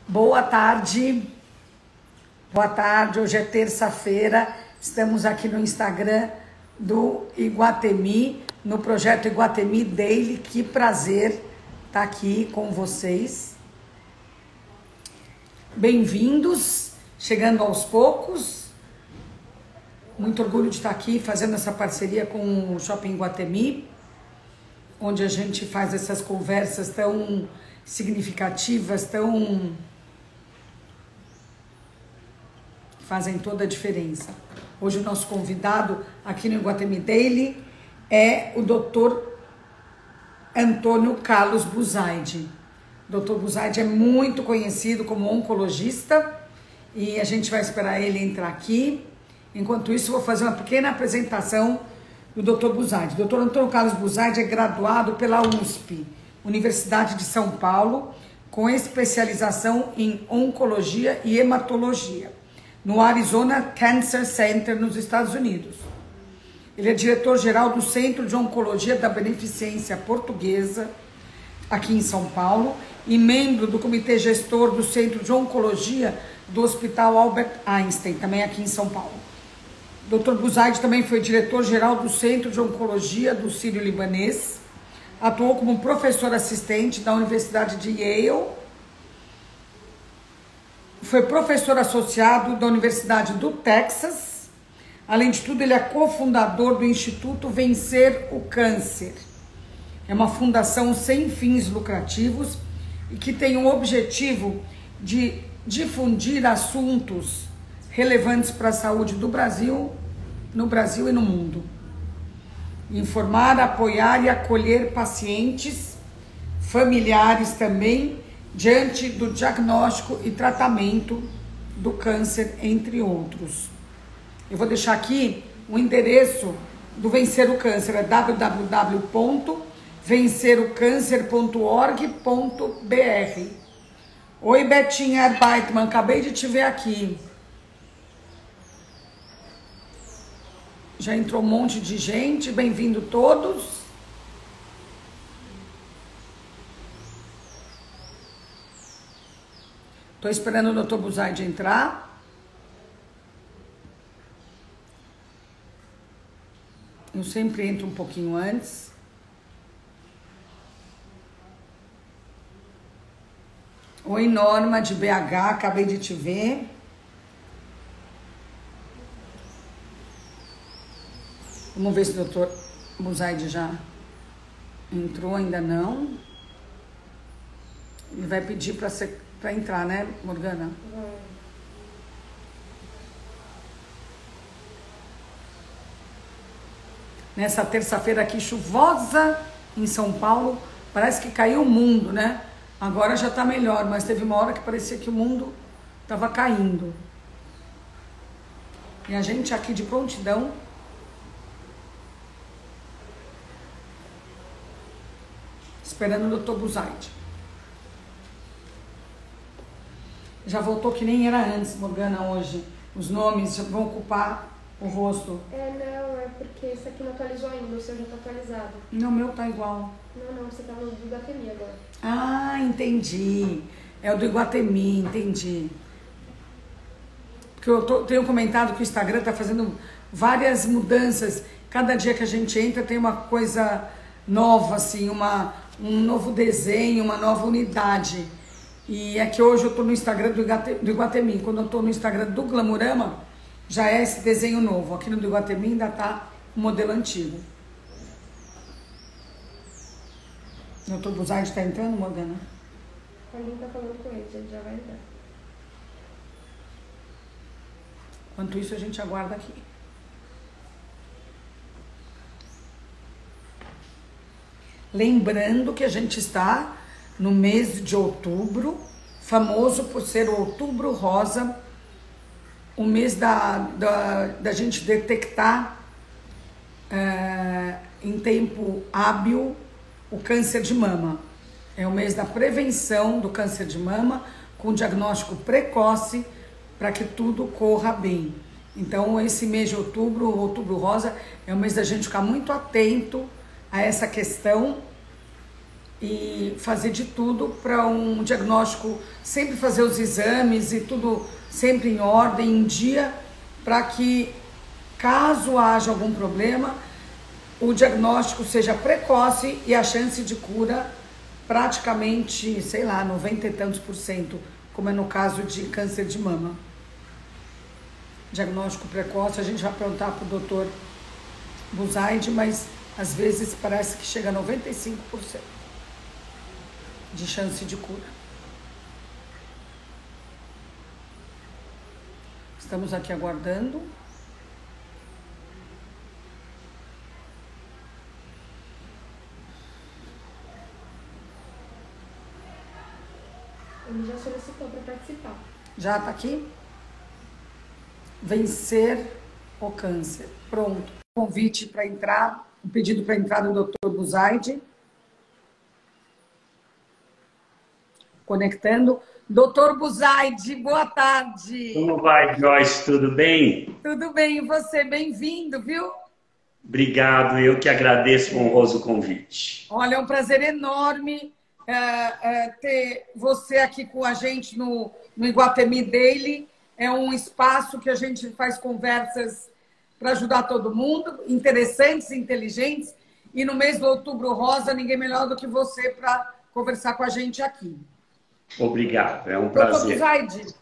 Boa tarde, hoje é terça-feira, estamos aqui no Instagram do Iguatemi, no projeto Iguatemi Daily. Que prazer estar aqui com vocês. Bem-vindos, chegando aos poucos. Muito orgulho de estar aqui fazendo essa parceria com o Shopping Iguatemi, onde a gente faz essas conversas tão significativas, fazem toda a diferença. Hoje o nosso convidado aqui no Iguatemi Daily é o Dr. Antônio Carlos Buzaide. O Dr. Buzaide é muito conhecido como oncologista e a gente vai esperar ele entrar aqui. Enquanto isso, eu vou fazer uma pequena apresentação do Dr. Buzaide. O Dr. Antônio Carlos Buzaide é graduado pela USP, Universidade de São Paulo, com especialização em oncologia e hematologia, no Arizona Cancer Center, nos Estados Unidos. Ele é diretor-geral do Centro de Oncologia da Beneficência Portuguesa, aqui em São Paulo, e membro do Comitê Gestor do Centro de Oncologia do Hospital Albert Einstein, também aqui em São Paulo. Dr. Buzaide também foi diretor-geral do Centro de Oncologia do Sírio-Libanês, atuou como professor assistente da Universidade de Yale, foi professor associado da Universidade do Texas. Além de tudo, ele é cofundador do Instituto Vencer o Câncer. É uma fundação sem fins lucrativos e que tem o objetivo de difundir assuntos relevantes para a saúde do Brasil, no Brasil e no mundo. Informar, apoiar e acolher pacientes, familiares também, diante do diagnóstico e tratamento do câncer, entre outros. Eu vou deixar aqui o endereço do Vencer o Câncer, é www.vencerocâncer.org.br. Oi, Betinha Baitman, acabei de te ver aqui. Já entrou um monte de gente, bem-vindo todos. Estou esperando o Dr. Buzaide entrar. Eu sempre entro um pouquinho antes. Oi, Norma, de BH, acabei de te ver. Vamos ver se o Dr. Buzaide já entrou, ainda não. Ele vai pedir para entrar, né, Morgana? Nessa terça-feira aqui chuvosa em São Paulo, parece que caiu o mundo, né? Agora já tá melhor, mas teve uma hora que parecia que o mundo tava caindo. E a gente aqui de prontidão, esperando o Dr. Buzaide. Já voltou que nem era antes, Morgana, hoje. Os nomes vão ocupar o rosto. Não, é porque esse aqui não atualizou ainda, o seu já tá atualizado. Não, o meu tá igual. Não, você tá no do Iguatemi agora. Ah, entendi. É o do Iguatemi, entendi. Porque tenho comentado que o Instagram tá fazendo várias mudanças. Cada dia que a gente entra tem uma coisa nova, assim, um novo desenho, uma nova unidade. E é que hoje eu estou no Instagram do Iguatemi. Quando eu estou no Instagram do Glamurama, já é esse desenho novo. Aqui no do Iguatemi ainda está o modelo antigo. O Dr. Buzaide está entrando, Morgana? A Lin tá falando com ele já vai entrar. Enquanto isso, a gente aguarda aqui. Lembrando que a gente está no mês de outubro, famoso por ser o Outubro Rosa, o mês da gente detectar em tempo hábil o câncer de mama. É o mês da prevenção do câncer de mama, com diagnóstico precoce, para que tudo corra bem. Então, esse mês de outubro, o Outubro Rosa, é o mês da gente ficar muito atento a essa questão e fazer de tudo para um diagnóstico, sempre fazer os exames e tudo sempre em ordem, em dia, para que, caso haja algum problema, o diagnóstico seja precoce e a chance de cura praticamente, sei lá, 90 e tantos %, como é no caso de câncer de mama. Diagnóstico precoce, a gente vai perguntar para o doutor Buzaide, mas às vezes parece que chega a 95% de chance de cura. Estamos aqui aguardando. Ele já solicitou para participar. Já está aqui? Vencer o câncer. Pronto. Convite para entrar, um pedido para entrar do Dr. Buzaide. Conectando. Doutor Buzaide, boa tarde. Como vai, Joyce? Tudo bem? Tudo bem, e você? Bem-vindo, viu? Obrigado, eu que agradeço o honroso convite. Olha, é um prazer enorme ter você aqui com a gente no Iguatemi Daily. É um espaço que a gente faz conversas para ajudar todo mundo, interessantes, inteligentes. E no mês do Outubro Rosa, ninguém melhor do que você para conversar com a gente aqui. Obrigado, é um prazer. Doutor Buzaide,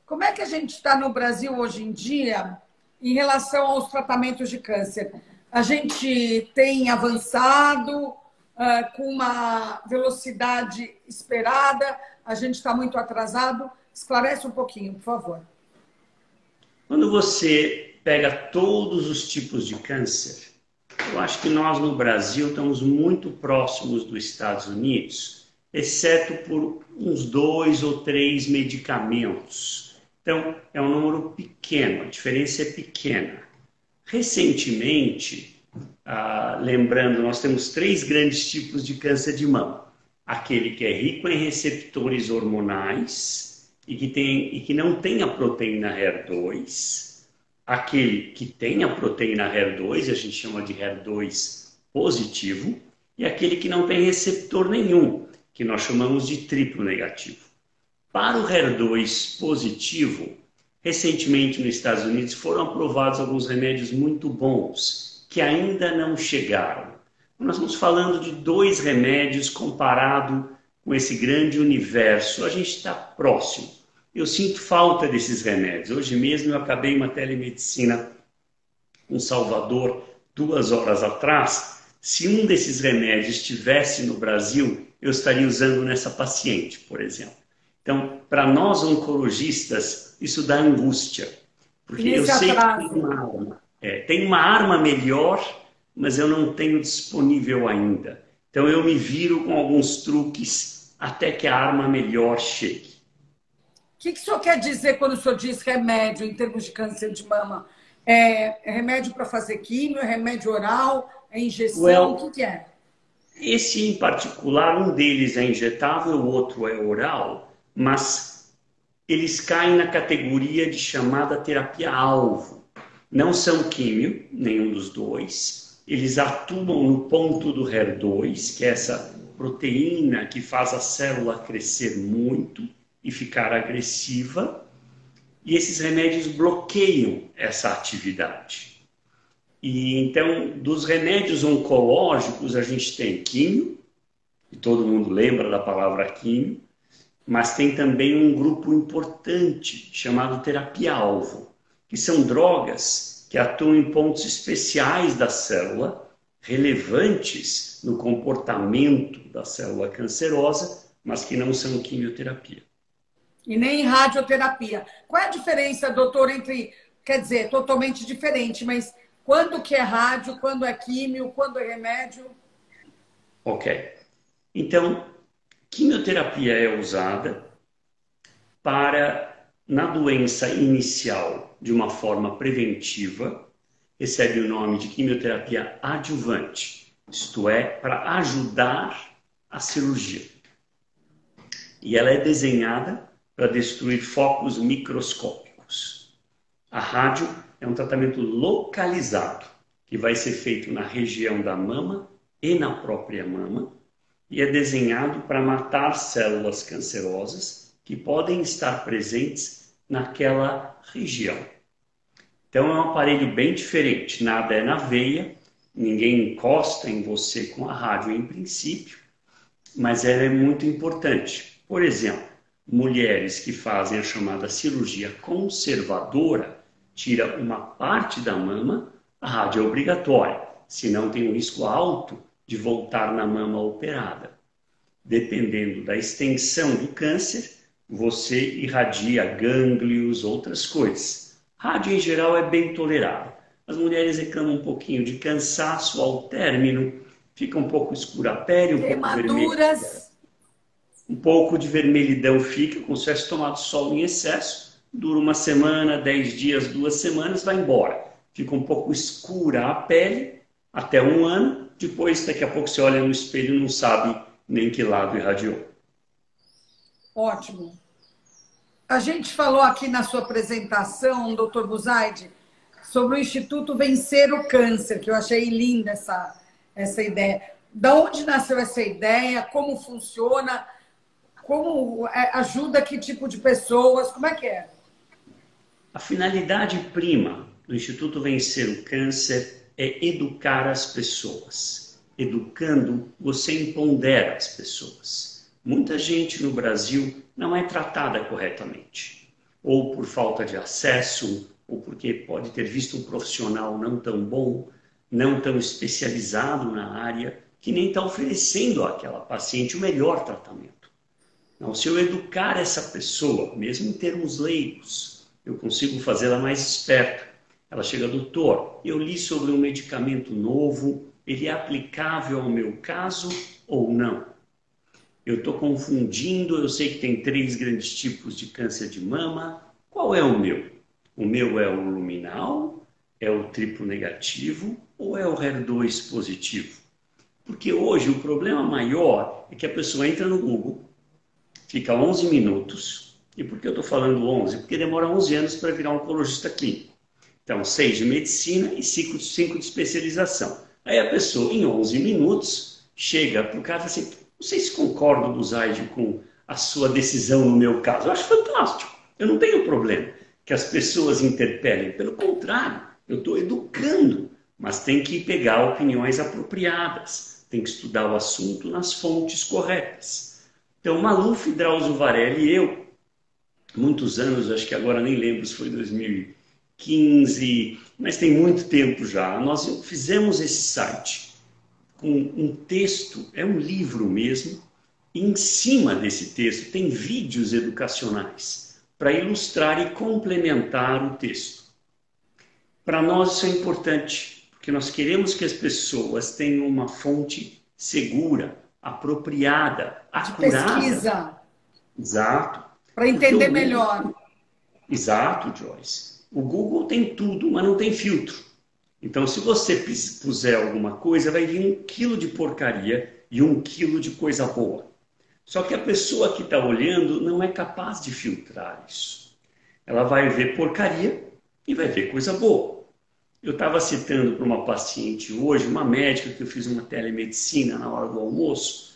como é que a gente está no Brasil hoje em dia em relação aos tratamentos de câncer? A gente tem avançado com uma velocidade esperada? A gente está muito atrasado? Esclarece um pouquinho, por favor. Quando você pega todos os tipos de câncer, eu acho que nós no Brasil estamos muito próximos dos Estados Unidos, exceto por uns 2 ou 3 medicamentos. Então, é um número pequeno, a diferença é pequena. Recentemente, lembrando, nós temos 3 grandes tipos de câncer de mama. Aquele que é rico em receptores hormonais e que não tem a proteína HER2. Aquele que tem a proteína HER2, a gente chama de HER2 positivo. E aquele que não tem receptor nenhum, que nós chamamos de triplo negativo. Para o HER2 positivo, recentemente nos Estados Unidos foram aprovados alguns remédios muito bons, que ainda não chegaram. Nós estamos falando de 2 remédios comparado com esse grande universo. A gente está próximo. Eu sinto falta desses remédios. Hoje mesmo eu acabei uma telemedicina em Salvador 2 horas atrás. Se um desses remédios estivesse no Brasil, eu estaria usando nessa paciente, por exemplo. Então, para nós oncologistas, isso dá angústia. Porque eu sei que tem uma arma melhor, mas eu não tenho disponível ainda. Então, eu me viro com alguns truques até que a arma melhor chegue. O que o senhor quer dizer quando o senhor diz remédio em termos de câncer de mama? É remédio para fazer químio, é remédio oral, é injeção, o que é? Esse em particular, um deles é injetável, o outro é oral, mas eles caem na categoria de chamada terapia-alvo. Não são químio, nenhum dos dois. Eles atuam no ponto do HER2, que é essa proteína que faz a célula crescer muito e ficar agressiva. E esses remédios bloqueiam essa atividade. E então, dos remédios oncológicos, a gente tem químio, e todo mundo lembra da palavra químio, mas tem também um grupo importante chamado terapia-alvo, que são drogas que atuam em pontos especiais da célula, relevantes no comportamento da célula cancerosa, mas que não são quimioterapia. E nem radioterapia. Qual é a diferença, doutor, entre, quer dizer, totalmente diferente, mas quando que é rádio, quando é químio, quando é remédio? Ok. Então, quimioterapia é usada para, na doença inicial, de uma forma preventiva, recebe o nome de quimioterapia adjuvante, isto é, para ajudar a cirurgia. E ela é desenhada para destruir focos microscópicos. A rádio é um tratamento localizado, que vai ser feito na região da mama e na própria mama, e é desenhado para matar células cancerosas que podem estar presentes naquela região. Então é um aparelho bem diferente, nada é na veia, ninguém encosta em você com a rádio em princípio, mas ela é muito importante. Por exemplo, mulheres que fazem a chamada cirurgia conservadora, tira uma parte da mama, a rádio é obrigatória, senão tem um risco alto de voltar na mama operada. Dependendo da extensão do câncer, você irradia gânglios, outras coisas. Rádio, em geral, é bem tolerável. As mulheres reclamam um pouquinho de cansaço ao término, fica um pouco escura a pele, um pouco de vermelhidão fica, como se tivesse tomado sol em excesso, dura uma semana, 10 dias, 2 semanas, vai embora. Fica um pouco escura a pele, até 1 ano, depois daqui a pouco você olha no espelho e não sabe nem que lado irradiou. Ótimo. A gente falou aqui na sua apresentação, doutor Buzaide, sobre o Instituto Vencer o Câncer, que eu achei linda essa ideia. Da onde nasceu essa ideia? Como funciona? Como ajuda que tipo de pessoas? Como é que é? A finalidade prima do Instituto Vencer o Câncer é educar as pessoas. Educando, você empodera as pessoas. Muita gente no Brasil não é tratada corretamente, ou por falta de acesso, ou porque pode ter visto um profissional não tão bom, não tão especializado na área, que nem está oferecendo àquela paciente o melhor tratamento. Então, se eu educar essa pessoa, mesmo em termos leigos, eu consigo fazê-la mais esperta. Ela chega, doutor, eu li sobre um medicamento novo, ele é aplicável ao meu caso ou não? Eu estou confundindo, eu sei que tem 3 grandes tipos de câncer de mama. Qual é o meu? O meu é o luminal, é o triplo negativo ou é o HER2 positivo? Porque hoje o problema maior é que a pessoa entra no Google, fica 11 minutos. E por que eu estou falando 11? Porque demora 11 anos para virar oncologista clínico. Então, 6 de medicina e 5 de especialização. Aí a pessoa, em 11 minutos, chega para o cara e fala assim, não sei se concordo, Buzaide, com a sua decisão no meu caso. Eu acho fantástico. Eu não tenho problema que as pessoas interpelem. Pelo contrário, eu estou educando. Mas tem que pegar opiniões apropriadas. Tem que estudar o assunto nas fontes corretas. Então, Maluf, Drauzio Varela e eu, muitos anos, acho que agora nem lembro se foi 2015, mas tem muito tempo já, nós fizemos esse site com um texto, é um livro mesmo, e em cima desse texto tem vídeos educacionais para ilustrar e complementar o texto. Para nós isso é importante, porque nós queremos que as pessoas tenham uma fonte segura, apropriada, acurada. Pesquisa. Exato. Para entender melhor. Exato, Joyce. O Google tem tudo, mas não tem filtro. Então, se você puser alguma coisa, vai vir 1 quilo de porcaria e 1 quilo de coisa boa. Só que a pessoa que está olhando não é capaz de filtrar isso. Ela vai ver porcaria e vai ver coisa boa. Eu estava citando para uma paciente hoje, uma médica que eu fiz uma telemedicina na hora do almoço,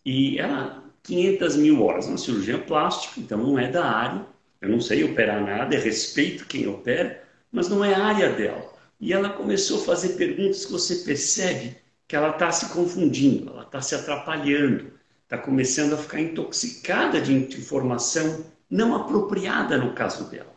e ela, 500 mil horas, uma cirurgia plástica, então não é da área, eu não sei operar nada, respeito quem opera, mas não é a área dela. E ela começou a fazer perguntas que você percebe que ela está se confundindo, ela está se atrapalhando, está começando a ficar intoxicada de informação não apropriada no caso dela.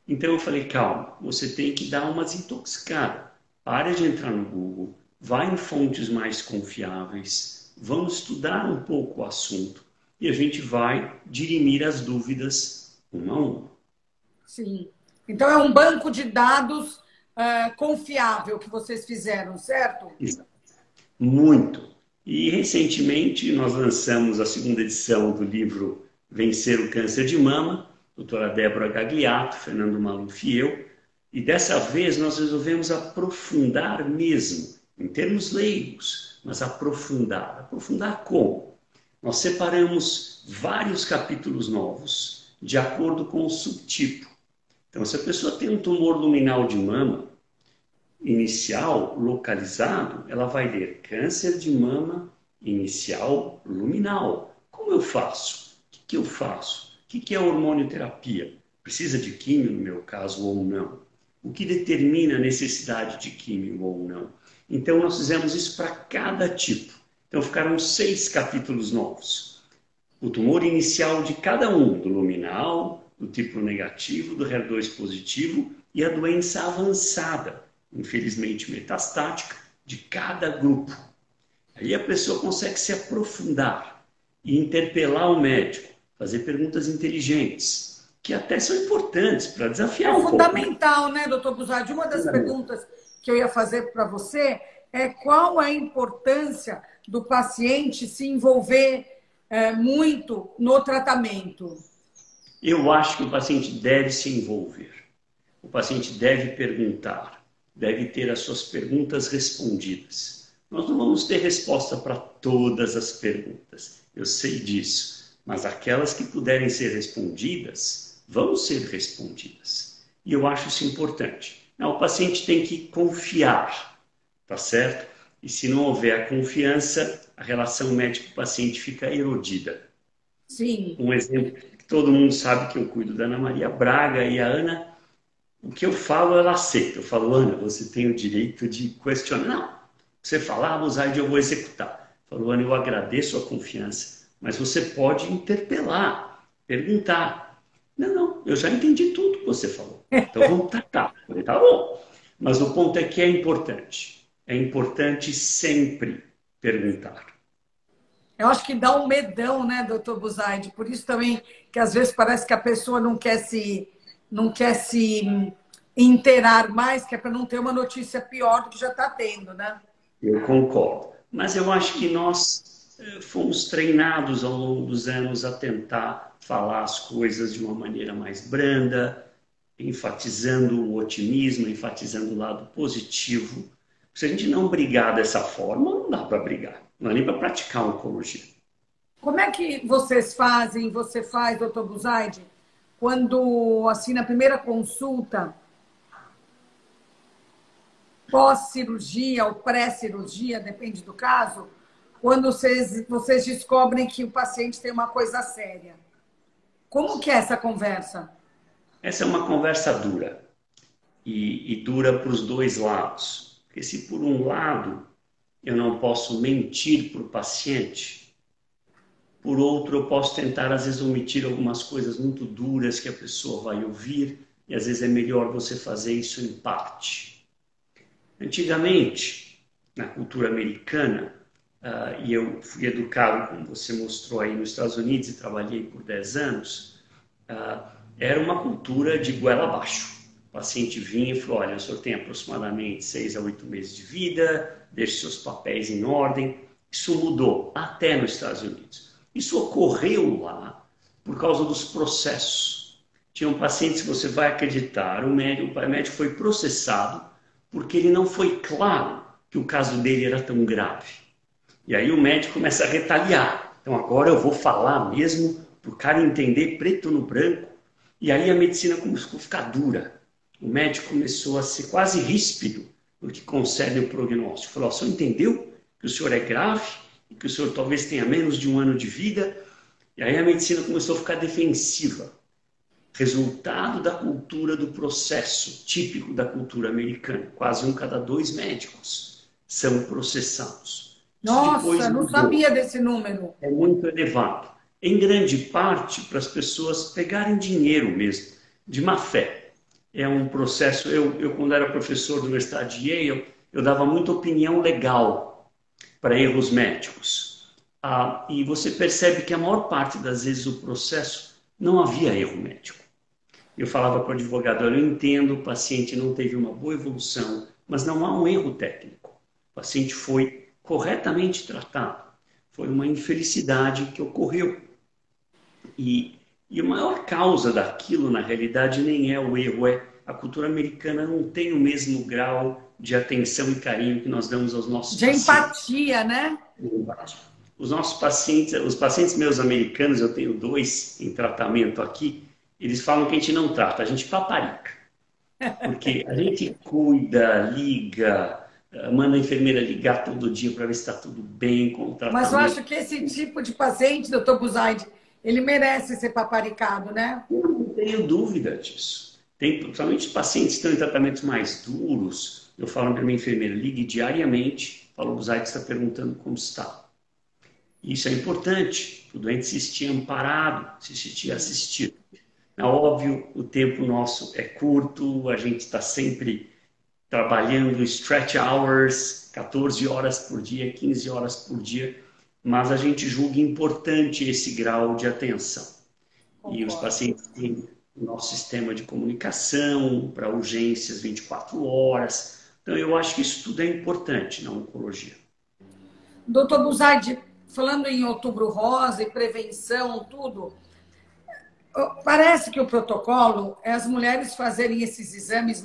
Então eu falei, calma, você tem que dar uma desintoxicada. Pare de entrar no Google, vai em fontes mais confiáveis, vamos estudar um pouco o assunto e a gente vai dirimir as dúvidas uma a uma. Sim. Então é um banco de dados confiável que vocês fizeram, certo? Exato. Muito. E recentemente nós lançamos a 2ª edição do livro Vencer o Câncer de Mama, doutora Débora Gagliato, Fernando Maluf e eu, e dessa vez nós resolvemos aprofundar mesmo, em termos leigos, mas aprofundar. Aprofundar como? Nós separamos vários capítulos novos, de acordo com o subtipo. Então, se a pessoa tem um tumor luminal de mama inicial, localizado, ela vai ler câncer de mama inicial luminal. Como eu faço? O que eu faço? O que é hormonioterapia? Precisa de químio, no meu caso, ou não? O que determina a necessidade de químio ou não? Então, nós fizemos isso para cada tipo. Então, ficaram 6 capítulos novos. O tumor inicial de cada um, do luminal, do tipo negativo, do HER2 positivo e a doença avançada, infelizmente metastática, de cada grupo. Aí a pessoa consegue se aprofundar e interpelar o médico, fazer perguntas inteligentes, que até são importantes para desafiar um pouco. É fundamental, né, doutor Busaid? Uma das perguntas que eu ia fazer para você é qual a importância do paciente se envolver muito no tratamento. Eu acho que o paciente deve se envolver. O paciente deve perguntar, deve ter as suas perguntas respondidas. Nós não vamos ter resposta para todas as perguntas, eu sei disso, mas aquelas que puderem ser respondidas, vão ser respondidas. E eu acho isso importante. Não, o paciente tem que confiar, tá certo? E se não houver a confiança, a relação médico-paciente fica erodida. Sim. Um exemplo que todo mundo sabe que eu cuido da Ana Maria Braga e a Ana, o que eu falo, ela aceita. Eu falo, Ana, você tem o direito de questionar. Não, você falar, Busaid, eu vou executar. Eu falo, Ana, eu agradeço a confiança, mas você pode interpelar, perguntar. Não, eu já entendi tudo que você falou. Então vamos tratar. Eu falei, tá bom. Mas o ponto é que é importante. É importante sempre perguntar. Eu acho que dá um medão, né, doutor Busaid? Por isso também que às vezes parece que a pessoa não quer se inteirar mais, que é para não ter uma notícia pior do que já está tendo, né? Eu concordo. Mas eu acho que nós fomos treinados ao longo dos anos a tentar falar as coisas de uma maneira mais branda, enfatizando o otimismo, enfatizando o lado positivo. Se a gente não brigar dessa forma, não dá para brigar. Não é nem para praticar oncologia. Como é que vocês fazem, você faz, doutor Busaid, quando, assim, na primeira consulta, pós-cirurgia ou pré-cirurgia, depende do caso, quando vocês descobrem que o paciente tem uma coisa séria? Como que é essa conversa? Essa é uma conversa dura. E dura para os dois lados. Porque se por um lado eu não posso mentir para o paciente, por outro eu posso tentar às vezes omitir algumas coisas muito duras que a pessoa vai ouvir e às vezes é melhor você fazer isso em parte. Antigamente, na cultura americana, e eu fui educado, como você mostrou aí nos Estados Unidos e trabalhei por 10 anos, era uma cultura de goela abaixo. O paciente vinha e falou, olha, o senhor tem aproximadamente 6 a 8 meses de vida, deixe seus papéis em ordem. Isso mudou até nos Estados Unidos. Isso ocorreu lá por causa dos processos. Tinham pacientes que você vai acreditar, o médico foi processado porque ele não foi claro que o caso dele era tão grave. E aí o médico começa a retaliar. Então agora eu vou falar mesmo para o cara entender preto no branco. E aí a medicina começou a ficar dura. O médico começou a ser quase ríspido no que concerne o prognóstico. Falou, o senhor entendeu que o senhor é grave e que o senhor talvez tenha menos de 1 ano de vida? E aí a medicina começou a ficar defensiva. Resultado da cultura do processo, típico da cultura americana. Quase 1 cada 2 médicos são processados. Nossa, não sabia desse número. É muito elevado. Em grande parte para as pessoas pegarem dinheiro mesmo, de má fé. É um processo, eu quando era professor da Universidade de Yale, eu dava muita opinião legal para erros médicos. E você percebe que a maior parte das vezes o processo não havia erro médico. Eu falava para o advogado, eu entendo, o paciente não teve uma boa evolução, mas não há um erro técnico. O paciente foi corretamente tratado. Foi uma infelicidade que ocorreu. E a maior causa daquilo, na realidade, nem é o erro, é a cultura americana não tem o mesmo grau de atenção e carinho que nós damos aos nossos pacientes. De empatia, né? Os nossos pacientes, os pacientes meus americanos, eu tenho 2 em tratamento aqui, eles falam que a gente não trata, a gente paparica. Porque a gente cuida, liga, manda a enfermeira ligar todo dia para ver se está tudo bem com o tratamento. Mas eu acho que esse tipo de paciente, doutor Buzaide, ele merece ser paparicado, né? Eu não tenho dúvida disso. Tem, principalmente pacientes que estão em tratamentos mais duros, eu falo para minha enfermeira, ligue diariamente, falo, Buzaide está perguntando como está. Isso é importante, o doente se sentir amparado, se sentir assistido. É óbvio, o tempo nosso é curto, a gente está sempre trabalhando stretch hours, 14 horas por dia, 15 horas por dia, mas a gente julga importante esse grau de atenção. Concordo. E os pacientes têm o nosso sistema de comunicação para urgências 24 horas. Então, eu acho que isso tudo é importante na oncologia. Doutor Buzaide, falando em Outubro Rosa e prevenção, tudo, parece que o protocolo é as mulheres fazerem esses exames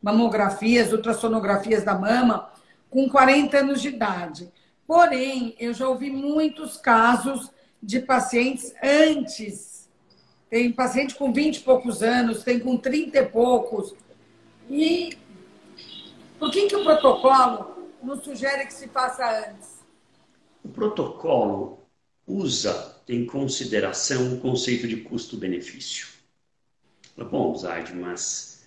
mamografias, ultrassonografias da mama, com 40 anos de idade. Porém, eu já ouvi muitos casos de pacientes antes. Tem paciente com 20 e poucos anos, tem com 30 e poucos. E por que o protocolo não sugere que se faça antes? O protocolo usa em consideração o conceito de custo-benefício. Bom, Zaid, mas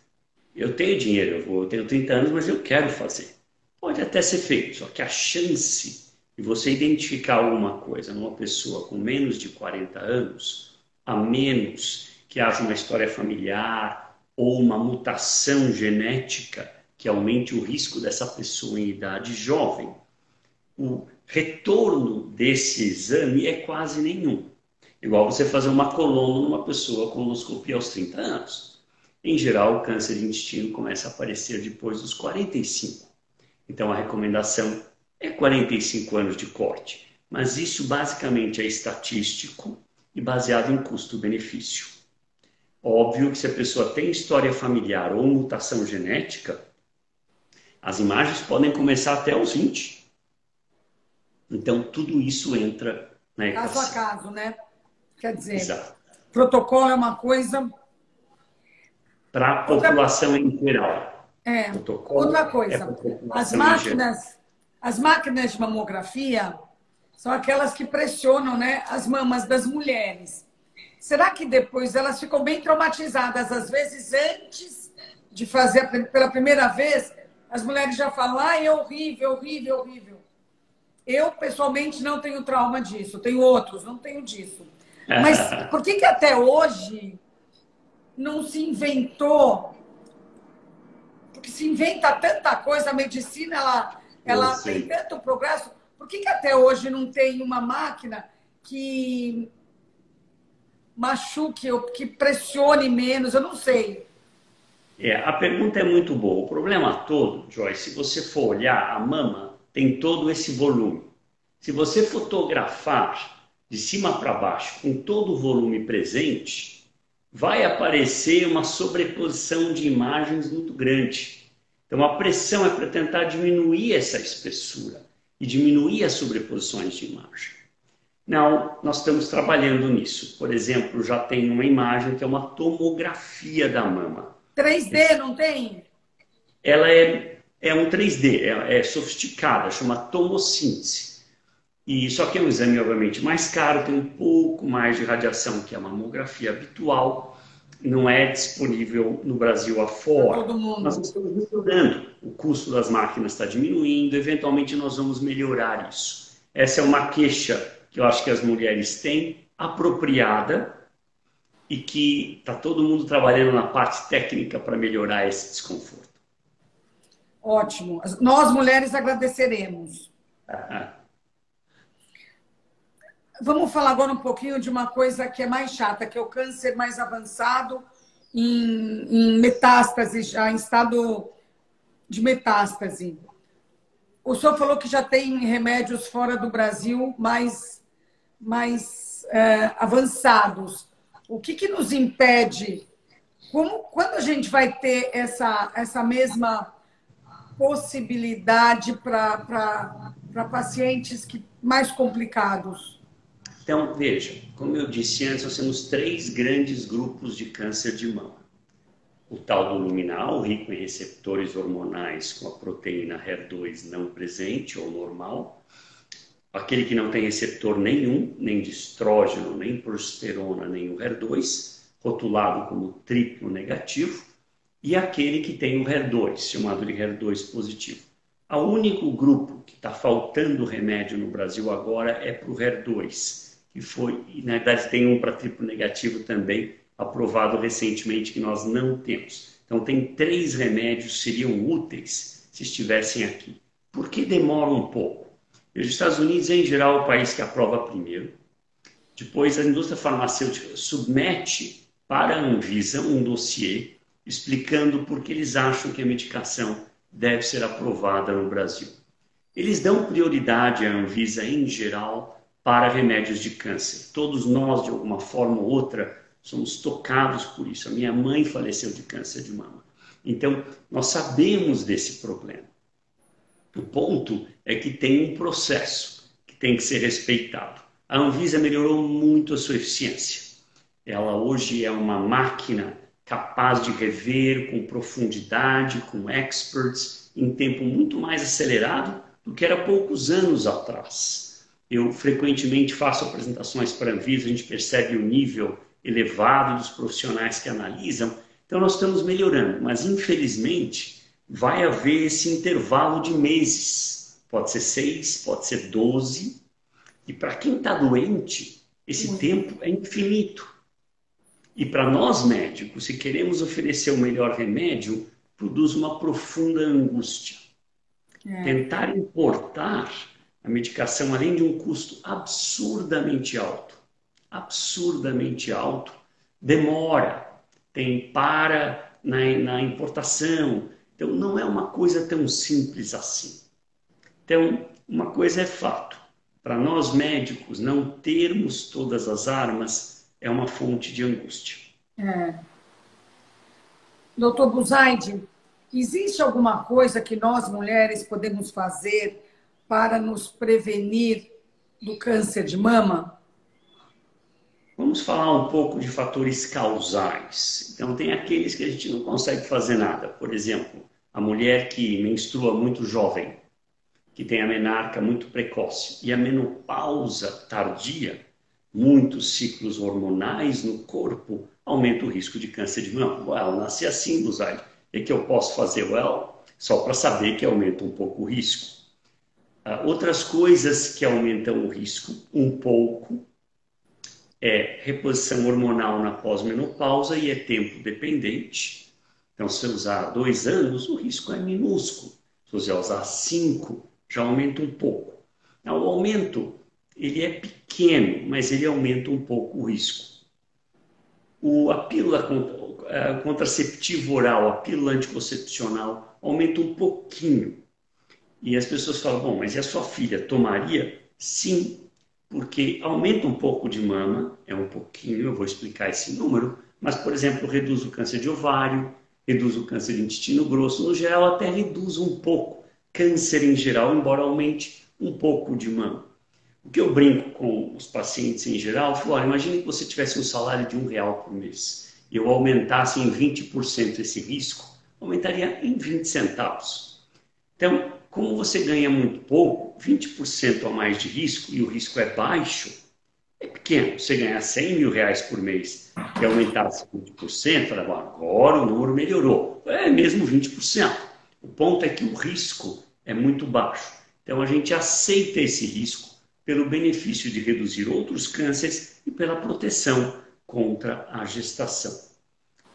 eu tenho dinheiro, eu tenho 30 anos, mas eu quero fazer. Pode até ser feito, só que a chance de você identificar alguma coisa numa pessoa com menos de 40 anos, a menos que haja uma história familiar ou uma mutação genética que aumente o risco dessa pessoa em idade jovem, o retorno desse exame é quase nenhum. Igual você fazer uma coluna numa pessoa com colonoscopia aos 30 anos. Em geral, o câncer de intestino começa a aparecer depois dos 45. Então, a recomendação é 45 anos de corte. Mas isso basicamente é estatístico e baseado em custo-benefício. Óbvio que se a pessoa tem história familiar ou mutação genética, as imagens podem começar até aos 20. Então, tudo isso entra na equação. Caso a caso, né? Quer dizer, exato. Protocolo é uma coisa... Para a população em geral. Outra coisa, as máquinas de mamografia são aquelas que pressionam, né, as mamas das mulheres. Será que depois elas ficam bem traumatizadas? Às vezes, antes de fazer pela primeira vez, as mulheres já falam, é horrível, horrível, horrível. Eu, pessoalmente, não tenho trauma disso. Tenho outros, não tenho disso. Mas por que até hoje não se inventou? Porque se inventa tanta coisa, a medicina ela tem tanto progresso. Por que até hoje não tem uma máquina que machuque ou que pressione menos? Eu não sei. A pergunta é muito boa. O problema todo, Joyce, se você for olhar, a mama tem todo esse volume. Se você fotografar de cima para baixo com todo o volume presente, vai aparecer uma sobreposição de imagens muito grande. Então, a pressão é para tentar diminuir essa espessura e diminuir as sobreposições de imagem. Não, nós estamos trabalhando nisso. Por exemplo, já tem uma imagem que é uma tomografia da mama. 3D, não tem? Ela é um 3D, é sofisticada, chama tomossíntese. E só que é um exame, obviamente, mais caro, tem um pouco mais de radiação que a mamografia habitual, não é disponível no Brasil afora. Todo mundo. Nós estamos melhorando, o custo das máquinas está diminuindo, eventualmente nós vamos melhorar isso. Essa é uma queixa que eu acho que as mulheres têm, apropriada, e que está todo mundo trabalhando na parte técnica para melhorar esse desconforto. Ótimo. Nós, mulheres, agradeceremos. Vamos falar agora um pouquinho de uma coisa que é mais chata, que é o câncer mais avançado em metástase, já em estado de metástase. O senhor falou que já tem remédios fora do Brasil mais avançados. O que nos impede? Quando a gente vai ter essa mesma possibilidade para pacientes mais complicados? Então, veja, como eu disse antes, nós temos 3 grandes grupos de câncer de mama. o tal do luminal, rico em receptores hormonais com a proteína HER2 não presente ou normal, aquele que não tem receptor nenhum, nem de estrógeno, nem progesterona, nem o HER2, rotulado como triplo negativo, e aquele que tem o HER2, chamado de HER2 positivo. O único grupo que está faltando remédio no Brasil agora é para o HER2, que foi, e na verdade tem um para triplo negativo também, aprovado recentemente, que nós não temos. Então tem 3 remédios que seriam úteis se estivessem aqui. Por que demora um pouco? Os Estados Unidos, em geral, é o país que aprova primeiro. Depois, a indústria farmacêutica submete para a Anvisa um dossiê explicando por que eles acham que a medicação deve ser aprovada no Brasil. Eles dão prioridade à Anvisa, em geral, para remédios de câncer. Todos nós, de alguma forma ou outra, somos tocados por isso. A minha mãe faleceu de câncer de mama. Então, nós sabemos desse problema. O ponto é que tem um processo que tem que ser respeitado. A Anvisa melhorou muito a sua eficiência. Ela hoje é uma máquina capaz de rever com profundidade, com experts, em tempo muito mais acelerado do que era há poucos anos atrás. Eu frequentemente faço apresentações para a Anvisa, a gente percebe o nível elevado dos profissionais que analisam. Então nós estamos melhorando, mas infelizmente vai haver esse intervalo de meses. Pode ser 6, pode ser 12. E para quem está doente, esse tempo é infinito. E para nós médicos, se queremos oferecer o melhor remédio, produz uma profunda angústia. Tentar importar a medicação, além de um custo absurdamente alto, demora, tem para na importação. Então, não é uma coisa tão simples assim. Então, uma coisa é fato. Para nós médicos, não termos todas as armas é uma fonte de angústia. Doutor Buzaide, existe alguma coisa que nós mulheres podemos fazer para nos prevenir do câncer de mama? Vamos falar um pouco de fatores causais. Então, tem aqueles que a gente não consegue fazer nada. Por exemplo, a mulher que menstrua muito jovem, que tem a menarca muito precoce e a menopausa tardia, muitos ciclos hormonais no corpo, aumenta o risco de câncer de mama. Well, nasci assim, Buzaide. O que eu posso fazer? Well, só para saber que aumenta um pouco o risco. Outras coisas que aumentam o risco um pouco é reposição hormonal na pós-menopausa e é tempo dependente. Então, se você usar 2 anos, o risco é minúsculo. Se você usar 5, já aumenta um pouco. Então, o aumento ele é pequeno, mas ele aumenta um pouco o risco. A pílula contraceptiva oral, a pílula anticoncepcional, aumenta um pouquinho. E as pessoas falam, bom, mas e a sua filha tomaria? Sim, porque aumenta um pouco de mama, é um pouquinho, eu vou explicar esse número, mas, por exemplo, reduz o câncer de ovário, reduz o câncer de intestino grosso, no geral até reduz um pouco. Câncer em geral, embora aumente um pouco de mama. O que eu brinco com os pacientes em geral, eu falo, olha, imagine que você tivesse um salário de R$1 por mês e eu aumentasse em 20% esse risco, aumentaria em 20 centavos. Então, como você ganha muito pouco, 20% a mais de risco e o risco é baixo, é pequeno. Você ganhar R$100 mil por mês e aumentasse 20%, fala, agora o número melhorou. É mesmo 20%. O ponto é que o risco é muito baixo. Então, a gente aceita esse risco pelo benefício de reduzir outros cânceres e pela proteção contra a gestação.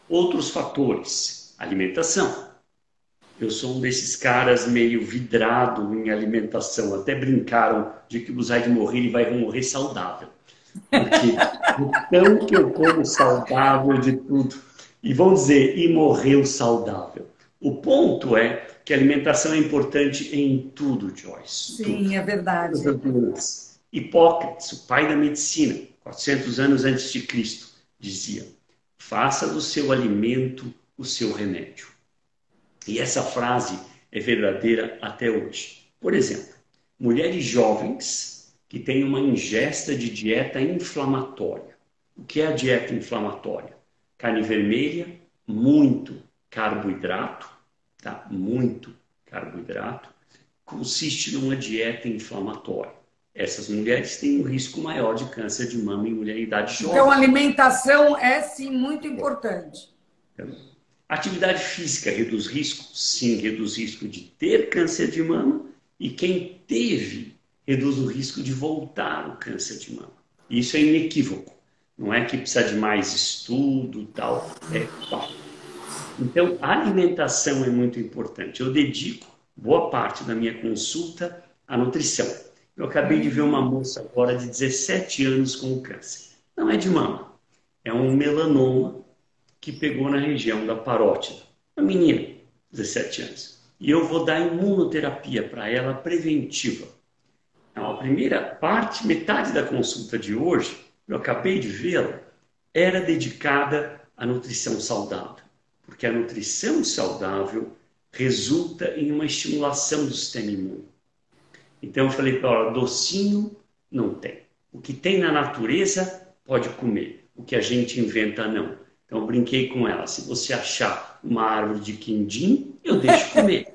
Outros fatores, alimentação. Eu sou um desses caras meio vidrado em alimentação. Até brincaram de que o Buzaide morrer, ele vai morrer saudável. Porque então que eu como saudável de tudo. E vão dizer, e morreu saudável. O ponto é que a alimentação é importante em tudo, Joyce. Sim, tudo. é verdade. Hipócrates, o pai da medicina, 400 anos antes de Cristo, dizia, faça do seu alimento o seu remédio. E essa frase é verdadeira até hoje. Por exemplo, mulheres jovens que têm uma ingesta de dieta inflamatória. O que é a dieta inflamatória? Carne vermelha, muito. carboidrato, tá? Muito carboidrato, consiste numa dieta inflamatória. Essas mulheres têm um risco maior de câncer de mama em mulher em idade jovem. Então, a alimentação é, sim, muito importante. Atividade física reduz risco? Sim, reduz risco de ter câncer de mama, e quem teve reduz o risco de voltar o câncer de mama. Isso é inequívoco. Não é que precisa de mais estudo, tal. Então, a alimentação é muito importante. Eu dedico boa parte da minha consulta à nutrição. Eu acabei de ver uma moça agora de 17 anos com câncer. Não é de mama, é um melanoma que pegou na região da parótida. Uma menina, 17 anos. E eu vou dar imunoterapia para ela preventiva. Então, a primeira parte, metade da consulta de hoje, eu acabei de vê-la, era dedicada à nutrição saudável. Porque a nutrição saudável resulta em uma estimulação do sistema imune. Então eu falei para ela, docinho não tem. O que tem na natureza pode comer. O que a gente inventa não. Então eu brinquei com ela, se você achar uma árvore de quindim, eu deixo comer.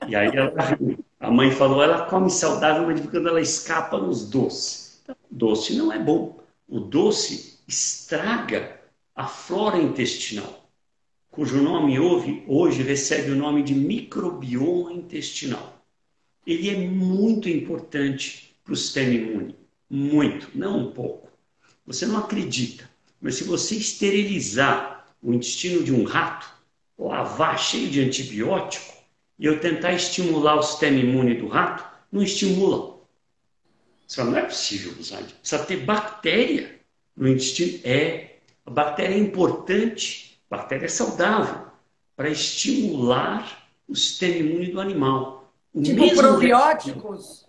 E aí a mãe falou, ela come saudável, mas quando ela escapa nos doces. Então, doce não é bom. O doce estraga a flora intestinal, cujo nome hoje recebe o nome de microbioma intestinal. Ele é muito importante para o sistema imune. Muito, não um pouco. Você não acredita, mas se você esterilizar o intestino de um rato, lavar cheio de antibiótico, e eu tentar estimular o sistema imune do rato, não estimula. Você fala, não é possível, Buzaide. Precisa ter bactéria no intestino. A bactéria é importante, a bactéria é saudável, para estimular o sistema imune do animal. Tipo probióticos?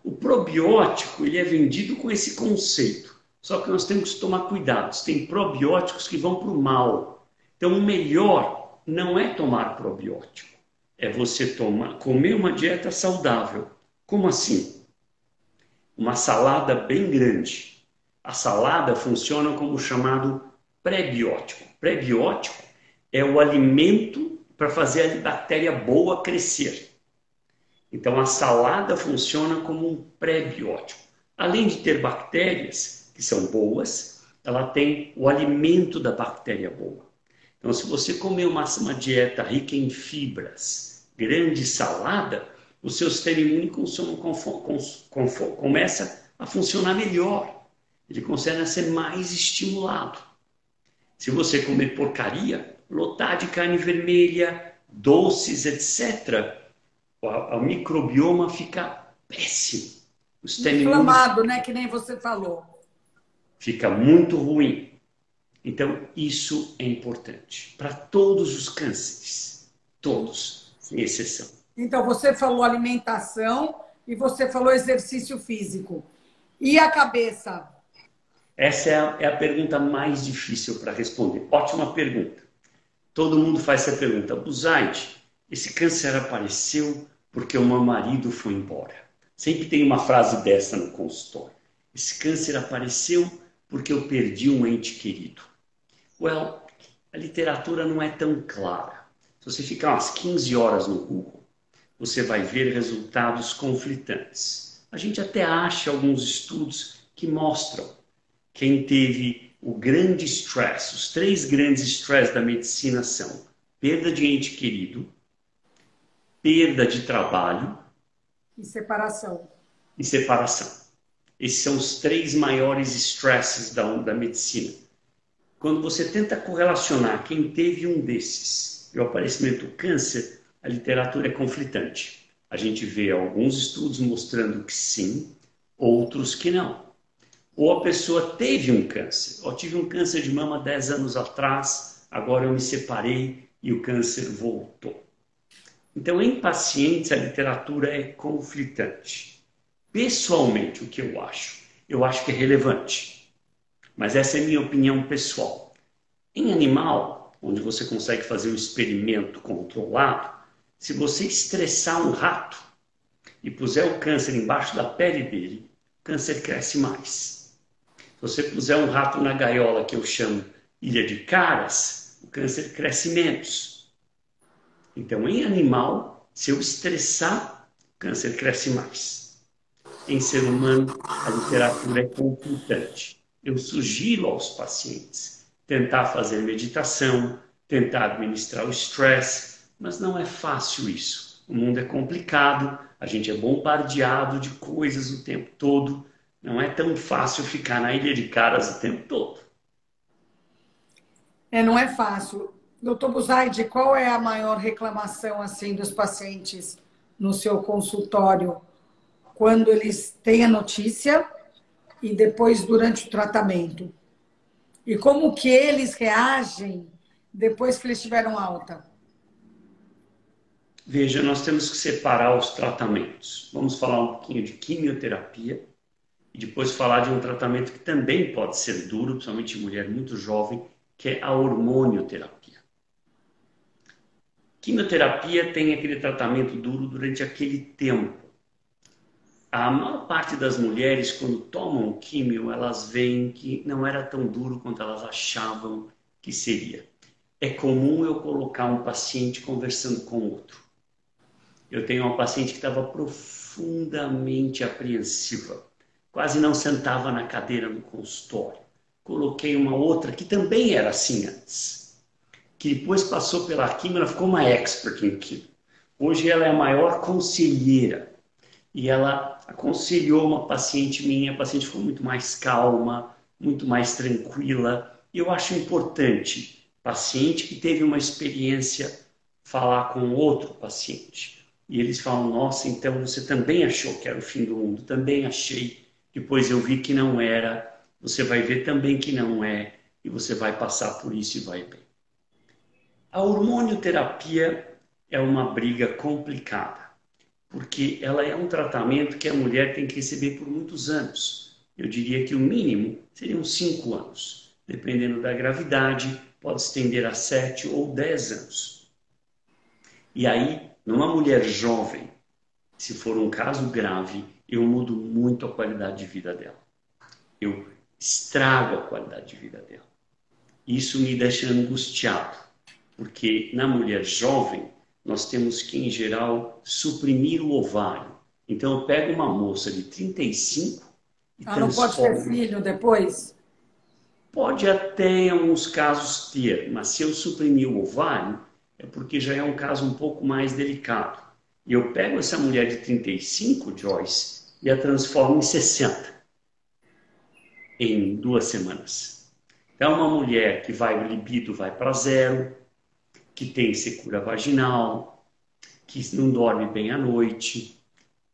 O probiótico ele é vendido com esse conceito. Só que nós temos que tomar cuidado. Tem probióticos que vão para o mal. Então, o melhor não é tomar probiótico. É você comer uma dieta saudável. Como assim? Uma salada bem grande. A salada funciona como o chamado pré-biótico. Pré-biótico é o alimento para fazer a bactéria boa crescer. Então, a salada funciona como um pré-biótico. Além de ter bactérias, que são boas, ela tem o alimento da bactéria boa. Então, se você comer uma dieta rica em fibras, grande salada, o seu sistema imune começa a funcionar melhor. Ele consegue ser mais estimulado. Se você comer porcaria, lotar de carne vermelha, doces, etc., o microbioma fica péssimo. O sistema inflamado, né? Que nem você falou. Fica muito ruim. Então, isso é importante para todos os cânceres. Todos, sem exceção. Então, você falou alimentação e você falou exercício físico. E a cabeça? Essa é a pergunta mais difícil para responder. Ótima pergunta. Todo mundo faz essa pergunta. Buzaide, esse câncer apareceu porque o meu marido foi embora. Sempre tem uma frase dessa no consultório. Esse câncer apareceu porque eu perdi um ente querido. A literatura não é tão clara. Se você ficar umas 15 horas no Google, você vai ver resultados conflitantes. A gente até acha alguns estudos que mostram quem teve o grande estresse. Os 3 grandes estresses da medicina são perda de ente querido, perda de trabalho e separação. Esses são os 3 maiores estresses da medicina. Quando você tenta correlacionar quem teve um desses e o aparecimento do câncer, a literatura é conflitante. A gente vê alguns estudos mostrando que sim, outros que não. Ou a pessoa teve um câncer. Eu tive um câncer de mama 10 anos atrás, agora eu me separei e o câncer voltou. Então, em pacientes, a literatura é conflitante. Pessoalmente, o que eu acho? Eu acho que é relevante. Mas essa é a minha opinião pessoal. Em animal, onde você consegue fazer um experimento controlado, se você estressar um rato e puser o câncer embaixo da pele dele, o câncer cresce mais. Se você puser um rato na gaiola, que eu chamo ilha de caras, o câncer cresce menos. Então, em animal, se eu estressar, o câncer cresce mais. Em ser humano, a literatura é conflitante. Eu sugiro aos pacientes tentar fazer meditação, tentar administrar o estresse, mas não é fácil isso. O mundo é complicado, a gente é bombardeado de coisas o tempo todo. Não é tão fácil ficar na ilha de caras o tempo todo. Não é fácil. Doutor Buzaide, qual é a maior reclamação assim dos pacientes no seu consultório quando eles têm a notícia e depois durante o tratamento? E como que eles reagem depois que eles tiveram alta? Veja, nós temos que separar os tratamentos. Vamos falar um pouquinho de quimioterapia e depois falar de um tratamento que também pode ser duro, principalmente em mulher muito jovem, que é a hormonioterapia. Quimioterapia tem aquele tratamento duro durante aquele tempo. A maior parte das mulheres, quando tomam químio, elas veem que não era tão duro quanto elas achavam que seria. É comum eu colocar um paciente conversando com outro. Eu tenho uma paciente que estava profundamente apreensiva, quase não sentava na cadeira no consultório. Coloquei uma outra que também era assim antes, que depois passou pela quimio, ela ficou uma expert em quimio. Hoje ela é a maior conselheira e ela aconselhou uma paciente minha, a paciente ficou muito mais calma, muito mais tranquila. E eu acho importante, paciente que teve uma experiência, falar com outro paciente. E eles falam, nossa, então você também achou que era o fim do mundo, também achei, depois eu vi que não era, você vai ver também que não é, e você vai passar por isso e vai bem. A hormonioterapia é uma briga complicada, porque ela é um tratamento que a mulher tem que receber por muitos anos. Eu diria que o mínimo seriam 5 anos. Dependendo da gravidade, pode estender a 7 ou 10 anos. E aí, numa mulher jovem, se for um caso grave, eu mudo muito a qualidade de vida dela. Eu estrago a qualidade de vida dela. Isso me deixa angustiado, porque na mulher jovem, nós temos que, em geral, suprimir o ovário. Então, eu pego uma moça de 35 e Ela não pode ter filho depois? Pode até, em alguns casos, ter, mas se eu suprimir o ovário, é porque já é um caso um pouco mais delicado. E eu pego essa mulher de 35, Joyce, e a transformo em 60 em 2 semanas. Então, é uma mulher que o libido vai para 0, que tem secura vaginal, que não dorme bem à noite.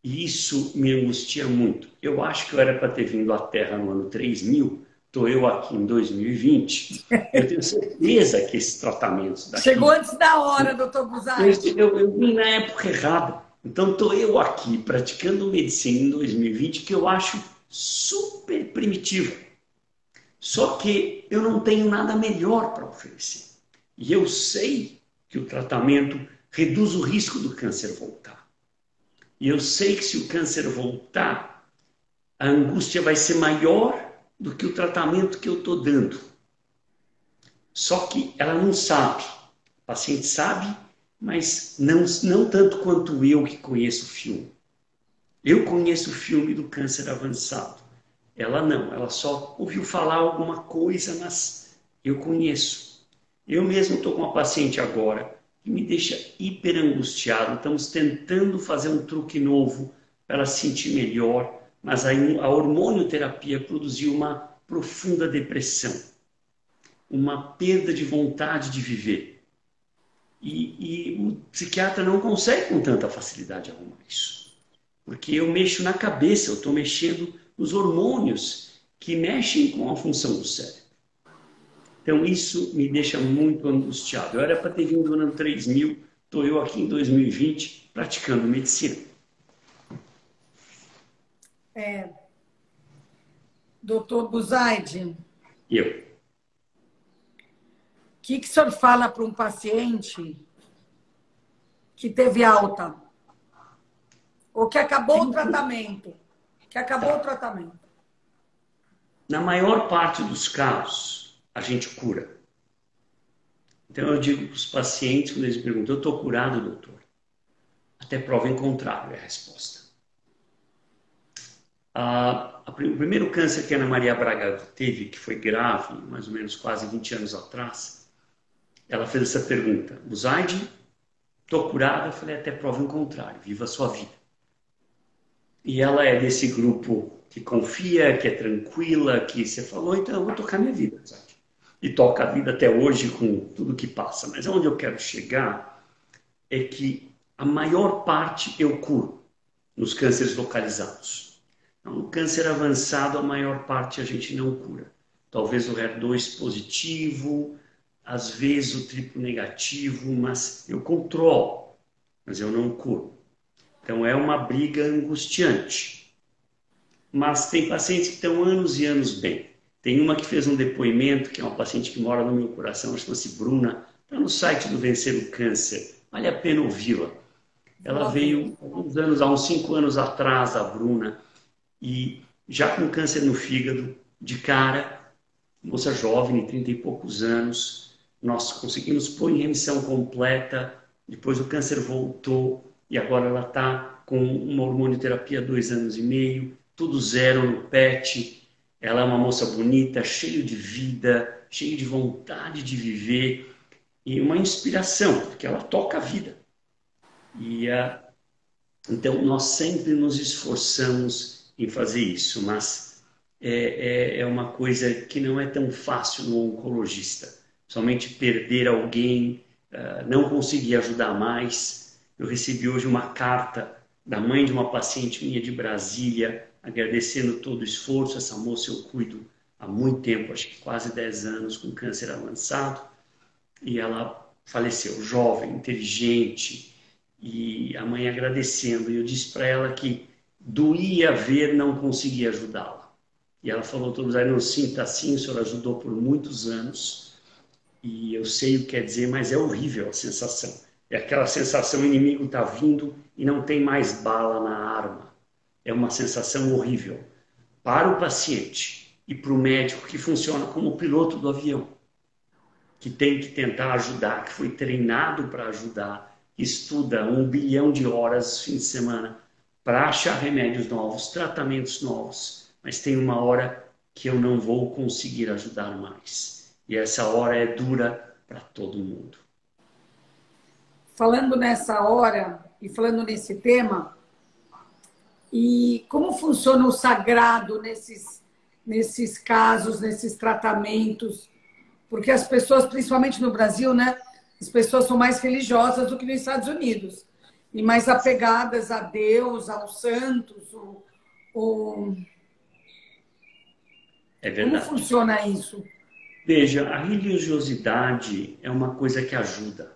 E isso me angustia muito. Eu acho que eu era para ter vindo à Terra no ano 3000, estou eu aqui em 2020. Eu tenho certeza que esses tratamentos daqui... Chegou antes da hora, doutor Buzaide. Eu vim na época errada. Então, estou eu aqui praticando medicina em 2020, que eu acho super primitivo. Só que eu não tenho nada melhor para oferecer. E eu sei que o tratamento reduz o risco do câncer voltar. E eu sei que se o câncer voltar, a angústia vai ser maior do que o tratamento que eu estou dando. Só que ela não sabe. O paciente sabe, mas não tanto quanto eu que conheço o filme. Eu conheço o filme do câncer avançado. Ela não, ela só ouviu falar alguma coisa, mas eu conheço. Eu mesmo estou com uma paciente agora que me deixa hiper angustiado. Estamos tentando fazer um truque novo para ela se sentir melhor, mas a hormonioterapia produziu uma profunda depressão, uma perda de vontade de viver. E o psiquiatra não consegue com tanta facilidade arrumar isso. Porque eu mexo na cabeça, eu estou mexendo nos hormônios que mexem com a função do cérebro. Então, isso me deixa muito angustiado. Eu era para ter vindo no ano 3000, estou eu aqui em 2020 praticando medicina. Doutor Buzaide, Eu. o que o senhor fala para um paciente que teve alta? Ou que acabou o tratamento? Na maior parte dos casos, a gente cura. Então eu digo para os pacientes, quando eles me perguntam, eu estou curado, doutor? Até prova em contrário é a resposta. O primeiro câncer que a Ana Maria Braga teve, que foi grave, mais ou menos quase 20 anos atrás, ela fez essa pergunta: Buzaide, estou curada? Eu falei, até prova em contrário, viva a sua vida. E ela é desse grupo que confia, que é tranquila, que você falou, então eu vou tocar minha vida, Buzaide. E toca a vida até hoje com tudo que passa. Mas onde eu quero chegar é que a maior parte eu curo nos cânceres localizados. No câncer avançado, a maior parte a gente não cura. Talvez o HER2 positivo, às vezes o triplo negativo, mas eu controlo, mas eu não curo. Então é uma briga angustiante. Mas tem pacientes que estão anos e anos bem. Tem uma que fez um depoimento, que é uma paciente que mora no meu coração, chama-se Bruna, está no site do Vencer o Câncer, vale a pena ouvi-la. Ela veio há uns 5 anos atrás, a Bruna, e já com câncer no fígado, de cara, moça jovem, de 30 e poucos anos, nós conseguimos pôr em remissão completa, depois o câncer voltou, e agora ela está com uma hormonioterapia há 2 anos e meio, tudo zero no PET. Ela é uma moça bonita, cheia de vida, cheia de vontade de viver e uma inspiração, porque ela toca a vida. Então, nós sempre nos esforçamos em fazer isso, mas é uma coisa que não é tão fácil no oncologista. Somente perder alguém, não conseguir ajudar mais. Eu recebi hoje uma carta da mãe de uma paciente minha de Brasília, agradecendo todo o esforço. Essa moça eu cuido há muito tempo, acho que quase 10 anos, com câncer avançado, e ela faleceu, jovem, inteligente, e a mãe agradecendo. E eu disse para ela que doía ver não conseguir ajudá-la. E ela falou, doutor, não sinta assim, o senhor ajudou por muitos anos, e eu sei o que quer dizer, mas é horrível a sensação. É aquela sensação, o inimigo está vindo e não tem mais bala na arma. É uma sensação horrível para o paciente e para o médico, que funciona como o piloto do avião, que tem que tentar ajudar, que foi treinado para ajudar, que estuda 1 bilhão de horas fim de semana para achar remédios novos, tratamentos novos, mas tem uma hora que eu não vou conseguir ajudar mais. E essa hora é dura para todo mundo. Falando nessa hora e falando nesse tema, e como funciona o sagrado nesses casos, nesses tratamentos? Porque as pessoas, principalmente no Brasil, né, as pessoas são mais religiosas do que nos Estados Unidos e mais apegadas a Deus, aos santos. É verdade. Como funciona isso? Veja, a religiosidade é uma coisa que ajuda,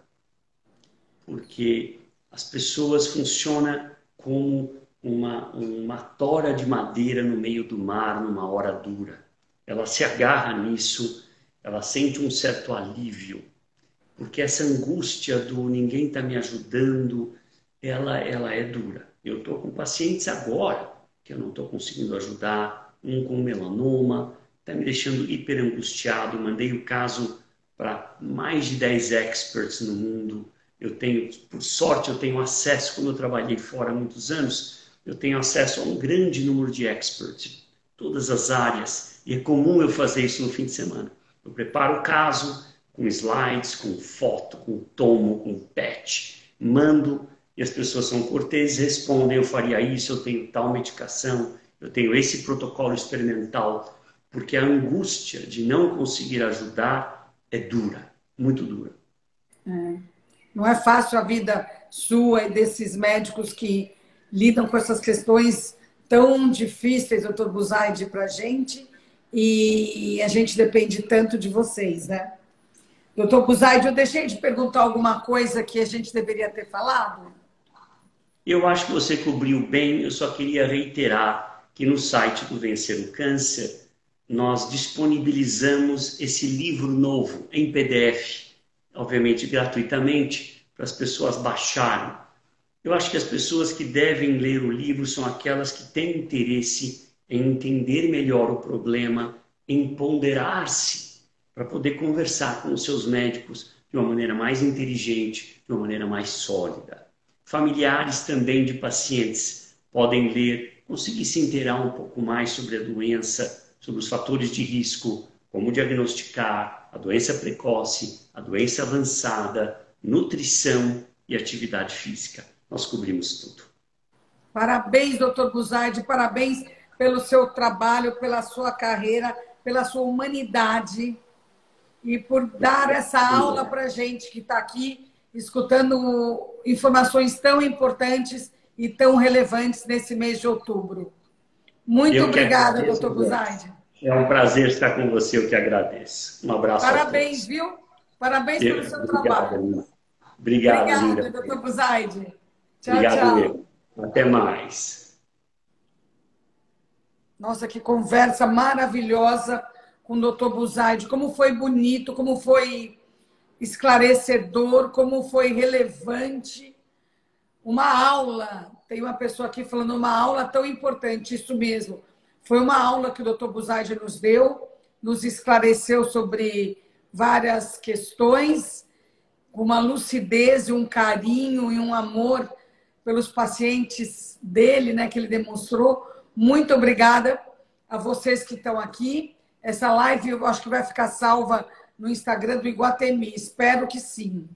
porque as pessoas funcionam como uma tora de madeira no meio do mar numa hora dura. Ela se agarra nisso, ela sente um certo alívio, porque essa angústia do ninguém está me ajudando, ela é dura. Eu estou com pacientes agora que eu não estou conseguindo ajudar, um com melanoma, está me deixando hiper angustiado. Mandei o caso para mais de 10 experts no mundo. Eu tenho, por sorte, eu tenho acesso, como eu trabalhei fora há muitos anos, eu tenho acesso a um grande número de experts, todas as áreas, e é comum eu fazer isso no fim de semana. Eu preparo o caso com slides, com foto, com tomo, com patch, mando, e as pessoas são corteses, respondem, eu faria isso, eu tenho tal medicação, eu tenho esse protocolo experimental, porque a angústia de não conseguir ajudar é dura, muito dura. Não é fácil a vida sua e desses médicos que lidam com essas questões tão difíceis, doutor Buzaide, para a gente, e a gente depende tanto de vocês, né? Doutor Buzaide, eu deixei de perguntar alguma coisa que a gente deveria ter falado? Eu acho que você cobriu bem, eu só queria reiterar que no site do Vencer o Câncer, nós disponibilizamos esse livro novo em PDF, obviamente gratuitamente, para as pessoas baixarem. Eu acho que as pessoas que devem ler o livro são aquelas que têm interesse em entender melhor o problema, em ponderar-se, para poder conversar com os seus médicos, de uma maneira mais inteligente, de uma maneira mais sólida. Familiares também de pacientes podem ler, conseguir se inteirar um pouco mais sobre a doença, sobre os fatores de risco, como diagnosticar a doença precoce, a doença avançada, nutrição e atividade física. Nós cobrimos tudo. Parabéns, doutor Buzaide, parabéns pelo seu trabalho, pela sua carreira, pela sua humanidade e por dar essa aula para a gente que está aqui escutando informações tão importantes e tão relevantes nesse mês de outubro. Muito obrigada, doutor Buzaide. É um prazer estar com você, eu que agradeço. Um abraço a todos. Parabéns, viu? Parabéns pelo seu trabalho. Obrigado, Obrigada, doutor Buzaide. Tchau, obrigado, tchau. Meu. Até mais. Nossa, que conversa maravilhosa com o doutor Buzaide. Como foi bonito, como foi esclarecedor, como foi relevante. Uma aula, tem uma pessoa aqui falando, uma aula tão importante, isso mesmo. Foi uma aula que o doutor Buzaide nos deu, nos esclareceu sobre várias questões, com uma lucidez e um carinho e um amor pelos pacientes dele, né, que ele demonstrou. Muito obrigada a vocês que estão aqui. Essa live eu acho que vai ficar salva no Instagram do Iguatemi. Espero que sim.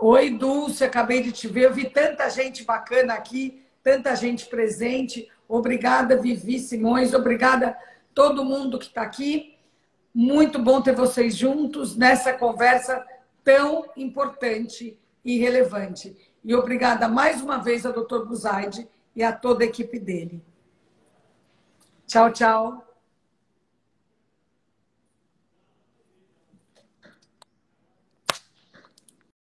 Oi, Dulce, acabei de te ver. Eu vi tanta gente bacana aqui, tanta gente presente. Obrigada, Vivi Simões. Obrigada a todo mundo que está aqui. Muito bom ter vocês juntos nessa conversa tão importante e relevante. E obrigada mais uma vez ao Dr. Buzaide e a toda a equipe dele. Tchau, tchau.